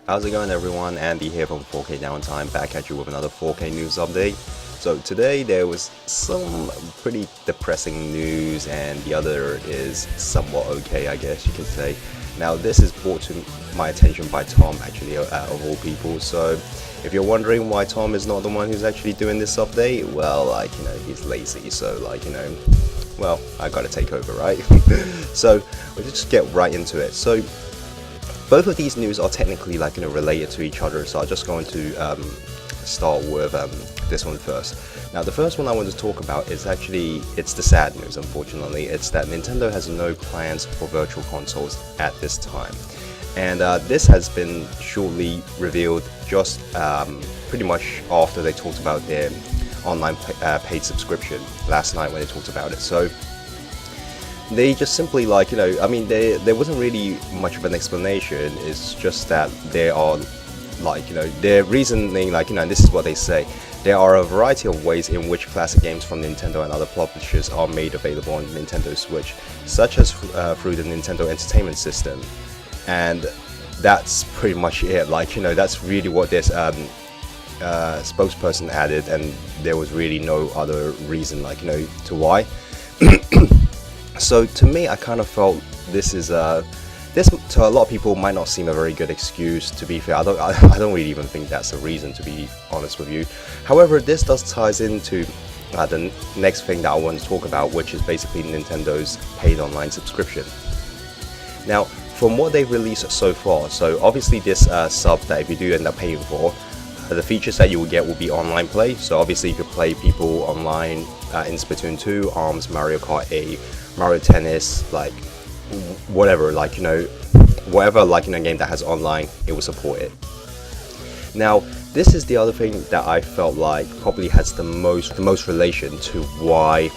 How's it going, everyone? Andy here from 4K Downtime, back at you with another 4K news update. So today there was some pretty depressing news, and the other is somewhat okay, I guess you could say. Now this is brought to my attention by Tom, actually, of all people. So if you're wondering why Tom is not the one who's actually doing this update, well, he's lazy, so well, I gotta take over, right? So we'll just get right into it. So both of these news are technically related to each other, so I'm just going to start with this one first. Now the first one I want to talk about is it's the sad news. Unfortunately, it's that Nintendo has no plans for virtual consoles at this time, and this has been shortly revealed just pretty much after they talked about their online paid subscription last night when they talked about it. So they just simply there wasn't really much of an explanation. It's just that they are their reasoning, and this is what they say: there are a variety of ways in which classic games from Nintendo and other publishers are made available on Nintendo Switch, such as through the Nintendo Entertainment System. And that's pretty much it. That's really what this spokesperson added, and there was really no other reason to why. So to me, I kind of felt this to a lot of people might not seem a very good excuse. To be fair, I don't really even think that's a reason, to be honest with you. However, this does ties into the next thing that I want to talk about, which is basically Nintendo's paid online subscription. Now, from what they've released so far, so obviously this sub that if you do end up paying for, the features that you will get will be online play. So obviously you could play people online in Splatoon 2, ARMS, Mario Kart 8, Mario Tennis, whatever, whatever game that has online, it will support it. Now this is the other thing that I felt like probably has the most relation to why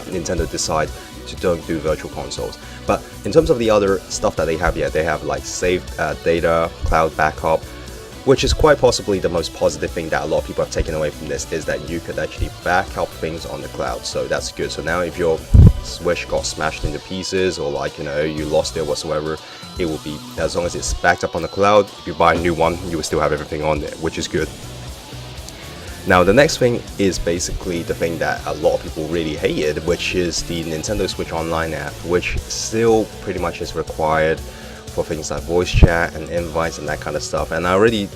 Nintendo decide to don't do virtual consoles. But in terms of the other stuff that they have here, they have saved data, cloud backup, which is quite possibly the most positive thing that a lot of people have taken away from this, is that you could actually back up things on the cloud. So that's good. So now if your Switch got smashed into pieces, or you lost it whatsoever, it will be, as long as it's backed up on the cloud, if you buy a new one, you will still have everything on there, which is good. Now the next thing is basically the thing that a lot of people really hated, which is the Nintendo Switch Online app, which still pretty much is required for things like voice chat and invites and that kind of stuff. And I already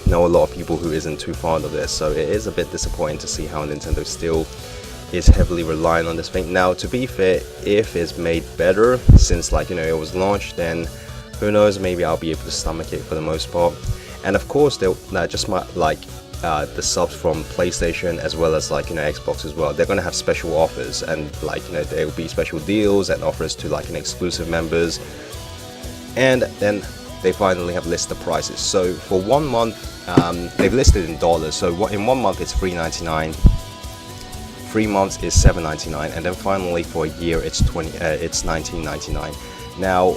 know a lot of people who isn't too fond of this, so it is a bit disappointing to see how Nintendo still is heavily relying on this thing. Now to be fair, if it's made better since it was launched, then who knows, maybe I'll be able to stomach it for the most part. And of course they'll just might the subs from PlayStation as well as Xbox as well. They're gonna have special offers, and there will be special deals and offers to exclusive members. And then they finally have listed the prices. So for 1 month, they've listed in dollars. So in 1 month it's $3.99, 3 months is $7.99, and then finally for a year it's $19.99. Now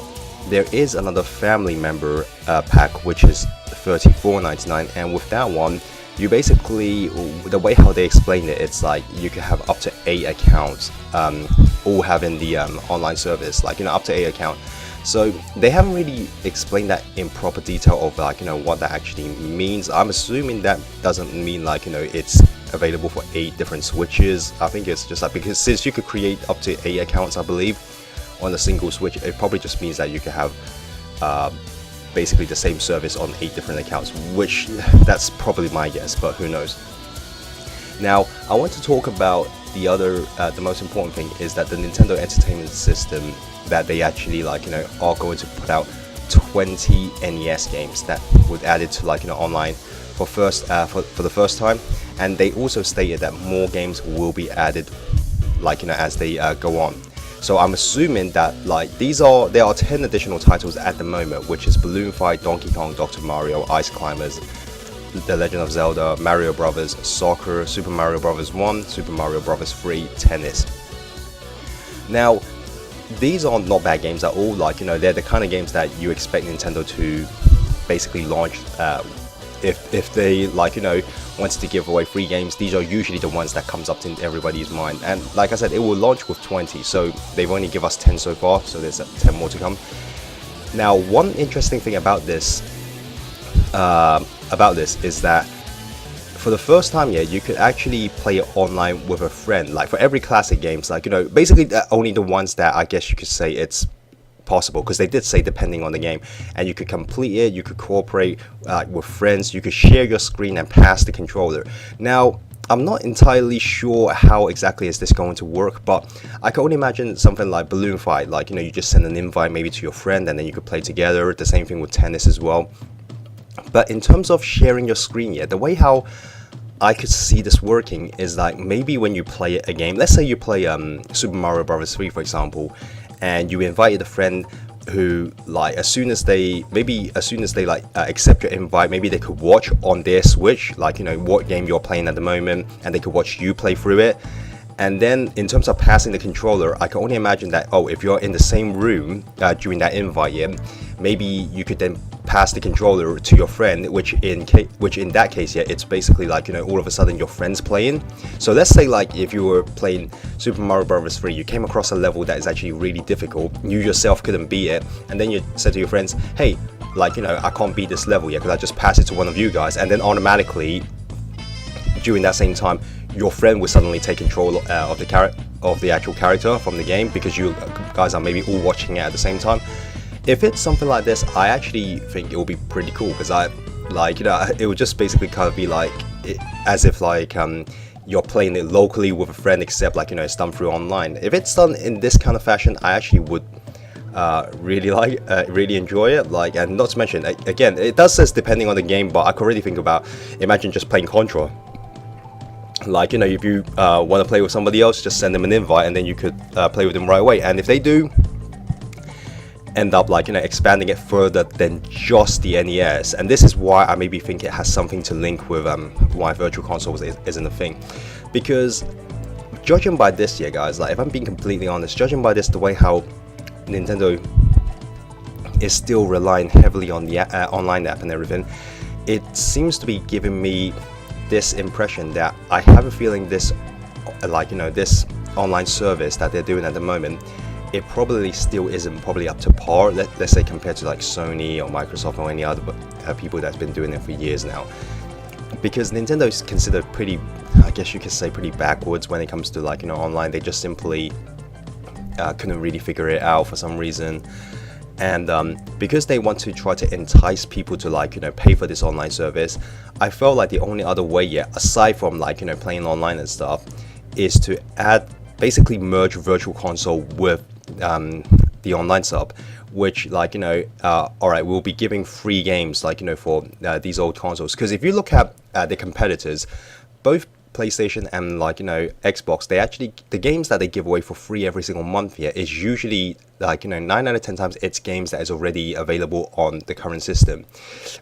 there is another family member pack, which is $34.99, and with that one, you basically, the way how they explain it, it's you can have up to 8 accounts, all having the online service, up to 8 accounts. So they haven't really explained that in proper detail of what that actually means. I'm assuming that doesn't mean it's available for 8 different Switches. I think it's just because since you could create up to 8 accounts, I believe, on a single Switch, it probably just means that you can have basically the same service on 8 different accounts, which that's probably my guess, but who knows. Now I want to talk about the other the most important thing is that the Nintendo Entertainment System, that they actually are going to put out 20 NES games that would add it to online for the first time. And they also stated that more games will be added as they go on. So I'm assuming that there are 10 additional titles at the moment, which is Balloon Fight, Donkey Kong, Dr. Mario, Ice Climbers, The Legend of Zelda, Mario Brothers, Soccer, Super Mario Brothers 1, Super Mario Brothers 3, Tennis. Now these are not bad games at all. They're the kind of games that you expect Nintendo to basically launch. If they wanted to give away free games, these are usually the ones that comes up in everybody's mind. And like I said, it will launch with 20, so they've only give us 10 so far, so there's 10 more to come. Now one interesting thing about this about this is that for the first time, yeah, you could actually play it online with a friend. Like for every classic games, like basically only the ones that I guess you could say it's possible, because they did say depending on the game, and you could complete it, you could cooperate with friends, you could share your screen and pass the controller. Now I'm not entirely sure how exactly is this going to work, but I can only imagine something like Balloon Fight, like you just send an invite maybe to your friend and then you could play together. The same thing with tennis as well. But in terms of sharing your screen, yeah, the way how I could see this working is like maybe when you play a game, let's say you play Super Mario Bros. 3 for example, and you invited a friend who, like, as soon as they like accept your invite, maybe they could watch on their Switch, like what game you're playing at the moment, and they could watch you play through it. And then in terms of passing the controller, I can only imagine that, if you're in the same room during that invite, yeah, maybe you could then pass the controller to your friend, which in that case, yeah, it's basically like all of a sudden your friend's playing. So let's say like if you were playing Super Mario Bros. 3, you came across a level that is actually really difficult, you yourself couldn't beat it, and then you said to your friends, hey, like I can't beat this level yet, because I just pass it to one of you guys, and then automatically during that same time your friend will suddenly take control of the actual character from the game, because you guys are maybe all watching it at the same time. If it's something like this, I actually think it will be pretty cool, because it would just basically kind of be like as if like you're playing it locally with a friend, except like it's done through online. If it's done in this kind of fashion, I actually would really enjoy it. Like, and not to mention, again, it does says depending on the game, but I could really think about, imagine just playing Contra. Like if you want to play with somebody else, just send them an invite and then you could play with them right away. And if they do end up like expanding it further than just the NES, and this is why I maybe think it has something to link with why Virtual Consoles isn't a thing, because judging by this, yeah guys, like if I'm being completely honest, judging by this, the way how Nintendo is still relying heavily on the online app and everything, it seems to be giving me this impression that I have a feeling this this online service that they're doing at the moment, it probably still isn't probably up to par, let's say compared to like Sony or Microsoft or any other people that's been doing it for years now, because Nintendo is considered pretty, I guess you could say, pretty backwards when it comes to like online. They just simply couldn't really figure it out for some reason. And because they want to try to entice people to like pay for this online service, I felt like the only other way, yeah, aside from like playing online and stuff, is to basically merge Virtual Console with the online sub, which like alright, we'll be giving free games like for these old consoles. Because if you look at the competitors, both PlayStation and like Xbox, the games that they give away for free every single month here is usually like 9 out of 10 times it's games that is already available on the current system,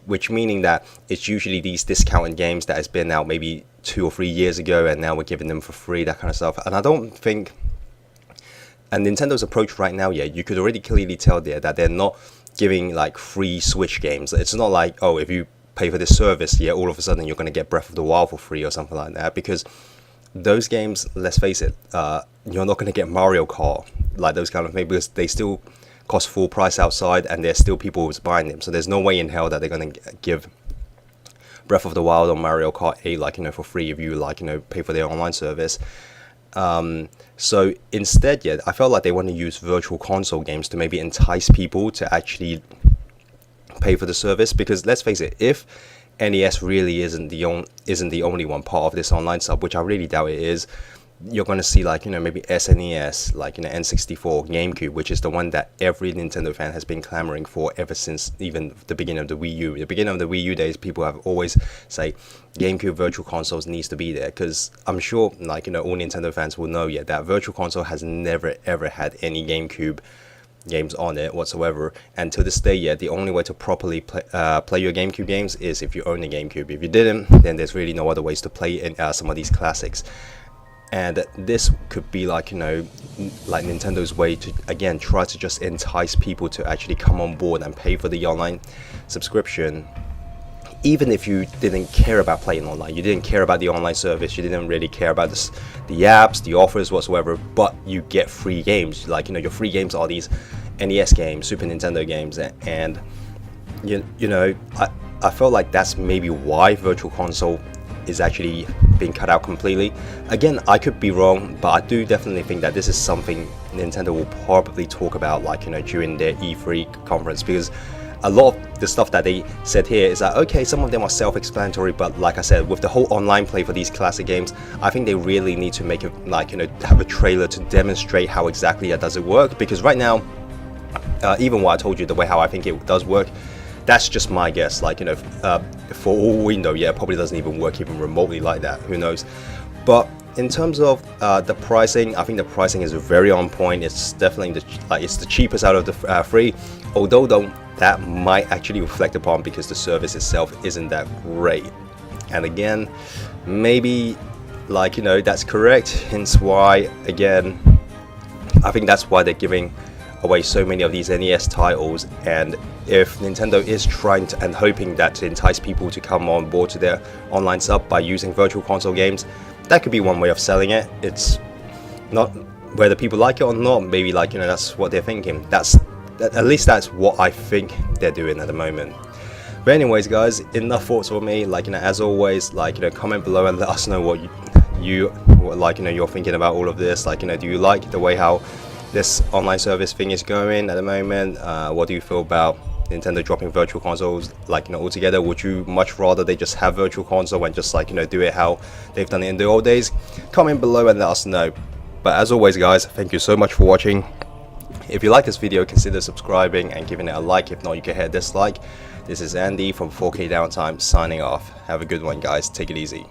which meaning that it's usually these discounted games that has been out maybe 2 or 3 years ago, and now we're giving them for free, that kind of stuff. And I don't think, and Nintendo's approach right now, yeah, you could already clearly tell there that they're not giving like free Switch games. It's not like, oh, if you pay for this service, yeah, all of a sudden you're going to get Breath of the Wild for free or something like that, because those games, let's face it, you're not going to get Mario Kart, like those kind of things, because they still cost full price outside and there's still people who's buying them. So there's no way in hell that they're going to give Breath of the Wild or Mario Kart 8 like for free if you like pay for their online service. So instead, yeah, I felt like they want to use Virtual Console games to maybe entice people to actually pay for the service, because let's face it, if NES really isn't the only one part of this online sub, which I really doubt it is, you're going to see like maybe SNES, like N64, GameCube, which is the one that every Nintendo fan has been clamoring for ever since even the beginning of the Wii U. The beginning of the Wii U days, people have always say GameCube Virtual Consoles needs to be there, because I'm sure like all Nintendo fans will know, yeah, that Virtual Console has never ever had any GameCube games on it whatsoever, and to this day, yeah, the only way to properly play your GameCube games is if you own a GameCube. If you didn't, then there's really no other ways to play in some of these classics. And this could be like like Nintendo's way to again try to just entice people to actually come on board and pay for the online subscription, even if you didn't care about playing online, you didn't care about the online service, you didn't really care about the apps, the offers whatsoever, but you get free games. Like your free games are these NES games, Super Nintendo games, and I felt like that's maybe why Virtual Console is actually being cut out completely. Again, I could be wrong, but I do definitely think that this is something Nintendo will probably talk about, like, you know, during their E3 conference, because a lot of the stuff that they said here is that, okay, some of them are self-explanatory, but like I said, with the whole online play for these classic games, I think they really need to make it, like, you know, have a trailer to demonstrate how exactly that does it work, because right now, even what I told you, the way how I think it does work, that's just my guess. Like, you know, for all we know, yeah, it probably doesn't even work even remotely like that, who knows. But in terms of the pricing, I think the pricing is very on point. It's definitely it's the cheapest out of the three, although though that might actually reflect upon because the service itself isn't that great. And again, maybe, like, you know, that's correct, hence why, again, I think that's why they're giving away so many of these NES titles. And if Nintendo is trying to and hoping that to entice people to come on board to their online sub by using Virtual Console games, that could be one way of selling it. It's not whether people like it or not, maybe, like, you know, that's what they're thinking. At least that's what I think they're doing at the moment. But anyways, guys, enough thoughts for me. Like, you know, as always, like, you know, comment below and let us know what like, you know, you're thinking about all of this. Like, you know, do you like the way how this online service thing is going at the moment? What do you feel about Nintendo dropping Virtual Consoles, like, you know, altogether? Would you much rather they just have Virtual Console and just, like, you know, do it how they've done it in the old days? Comment below and let us know. But as always, guys, thank you so much for watching. If you like this video, consider subscribing and giving it a like. If not, you can hit dislike. This is Andy from 4K Downtime signing off. Have a good one, guys. Take it easy.